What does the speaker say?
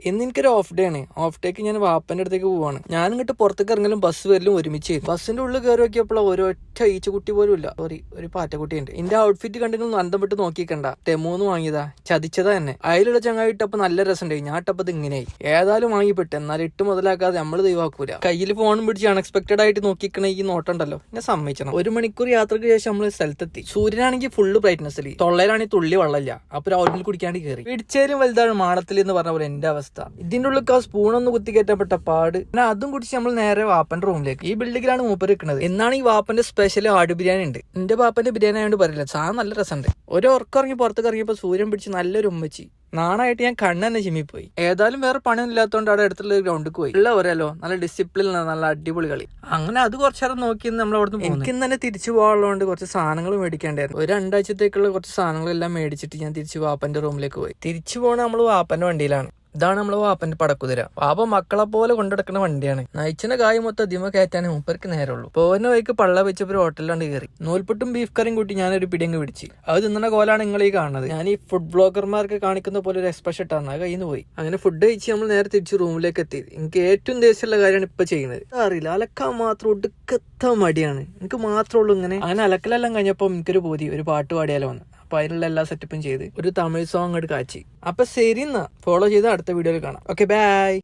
ഇന്ന് എനിക്കൊരു off day ആണ്. ഓഫ് ഡേക്ക് ഞാൻ വാപ്പന്റെ അടുത്തേക്ക് പോവാണ്. ഞാൻ ഇങ്ങോട്ട് പുറത്തേക്ക് ഇറങ്ങലും ബസ് വരലും ഒരുമിച്ച്. ബസ്സിന്റെ ഉള്ളിൽ കയറി നോക്കിയപ്പോൾ ഒരൊറ്റ ഈച്ചക്കുട്ടി പോലും ഇല്ല. ഒരു പാറ്റക്കുട്ടി ഉണ്ട്. എന്റെ ഔട്ട്ഫിറ്റ് കണ്ടെങ്കിൽ അന്തം വിട്ട് നോക്കിക്കണ്ട. ടെമൂന്ന് വാങ്ങിയതാ, ചതിച്ചതാ തന്നെ. അതിലുള്ള ചങ്ങായി ഇട്ടപ്പോ നല്ല രസമുണ്ടായി. ഞാൻ ഇട്ടപ്പോ ഇങ്ങനെയായി. ഏതായാലും വാങ്ങിപ്പെട്ടെ, എന്നാൽ ഇട്ട് മുതലാക്കാതെ നമ്മൾ ദൈവാക്കൂല. കയ്യിൽ ഫോണും പിടിച്ച് അൺഎക്സ്പെക്ടഡ് ആയിട്ട് നോക്കിക്കണ ഈ നോട്ടുണ്ടല്ലോ, എന്നെ സമ്മതിച്ചണം. 1 മണിക്കൂർ യാത്രക്ക് ശേഷം നമ്മൾ സ്ഥലത്തെത്തി. സൂര്യനാണെങ്കിൽ ഫുള്ള് ബ്രൈറ്റ്നസ്സിൽ, തൊള്ളയിലാണെങ്കിൽ തുള്ളി വെള്ളമില്ല. അപ്പൊ രാവിലെ കുടിക്കാണ്ട് കയറി. പിടിച്ചേരും വലുതാണ് മാണത്തിൽ എന്ന് പറഞ്ഞ പോലെ എന്റെ അവസ്ഥ. ഇതിന്റെ ഉള്ളിൽ ആ സ്പൂണൊന്ന് കുത്തി കയറ്റപ്പെട്ട പാട്. പിന്നെ അതും കുടിച്ച് നമ്മൾ നേരെ വാപ്പന്റെ റൂമിലേക്ക്. ഈ ബിൽഡിങ്ങിലാണ് മൂപ്പർ വെക്കുന്നത്. എന്നാണ് ഈ വാപ്പന്റെ സ്പെഷ്യൽ ആട് ബിരിയാണി ഉണ്ട്. എന്റെ വാപ്പന്റെ ബിരിയാണി ആയതുകൊണ്ട് പറയില്ല, സാധനം നല്ല രസമുണ്ട്. ഒരു ഉറക്കിറങ്ങി പുറത്തേക്ക് ഇറങ്ങിയപ്പോ സൂര്യൻ പിടിച്ച് നല്ലൊരു ഉമ്മച്ചി. നാണായിട്ട് ഞാൻ കണ്ണെന്നെ ചിമ്മിപ്പോയി. ഏതായാലും വേറെ പണിയൊന്നും ഇല്ലാത്തതുകൊണ്ട് അവിടെ അടുത്തുള്ള ഒരു ഗ്രൗണ്ടിൽ പോയി. ഉള്ള ഒരല്ലോ നല്ല ഡിസിപ്ലിൻ, നല്ല അടിപൊളി കളി. അങ്ങനെ അത് കുറച്ചേരം നോക്കി നമ്മൾ അവിടെ നിന്ന് എനിക്ക് തന്നെ തിരിച്ചു പോകാനുള്ളതുകൊണ്ട് കുറച്ച് സാധനങ്ങൾ മേടിക്കേണ്ടായിരുന്നു. ഒരു 2 ആഴ്ചത്തേക്കുള്ള കുറച്ച് സാധനങ്ങളെല്ലാം മേടിച്ചിട്ട് ഞാൻ തിരിച്ച് വാപ്പന്റെ റൂമിലേക്ക് പോയി. തിരിച്ചു പോകണ നമ്മൾ വാപ്പന്റെ വണ്ടിയിലാണ്. ഇതാണ് നമ്മള് വാപ്പന്റെ പടക്കുതിര. വാപ്പ മക്കളെ പോലെ കൊണ്ടെടുക്കുന്ന വണ്ടിയാണ്. നയിച്ചിന്റെ കായ് മൊത്തം അതിമ കയറ്റാനേ മൂപ്പർക്ക് നേരമുള്ളൂ. പോകുന്ന വഴിക്ക് പള്ള വെച്ചപ്പോ ഒരു ഹോട്ടലിലാണ്ട് കയറി. നൂൽപുട്ടും ബീഫ് കറിയും കൂട്ടി ഞാനൊരു പിടിയങ്ങ് പിടിച്ച്. അത് തിന്നുന്ന കോലാണ് നിങ്ങൾ ഈ കാണുന്നത്. ഞാൻ ഈ ഫുഡ് ബ്ലോഗർമാർക്ക് കാണിക്കുന്ന പോലെ ഒരു എക്സ്പ്രഷൻ ഇട്ടാണ്. അത് കയ്യിൽ നിന്ന് പോയി. അങ്ങനെ ഫുഡ് കഴിച്ച് നമ്മൾ നേരെ തിരിച്ച് റൂമിലേക്ക് എത്തി. എനിക്ക് ഏറ്റവും ദേഷ്യമുള്ള കാര്യമാണ് ഇപ്പൊ ചെയ്യുന്നത്. അറിയില്ല, അലക്കാൻ മാത്രം ഒടുക്കത്ത മടിയാണ് എനിക്ക് മാത്രമുള്ളൂ ഇങ്ങനെ. അങ്ങനെ അലക്കലെല്ലാം കഴിഞ്ഞപ്പോ എനിക്കൊരു പോതി ഒരു പാട്ട് പാടിയാലോ വന്ന്. അപ്പൊ അതിനുള്ള എല്ലാ സെറ്റപ്പും ചെയ്ത് ഒരു തമിഴ് സോങ് അങ്ങോട്ട് കാച്ചി. അപ്പൊ ശരി, എന്നാ ഫോളോ ചെയ്ത് അടുത്ത വീഡിയോയിൽ കാണാം. Okay, by.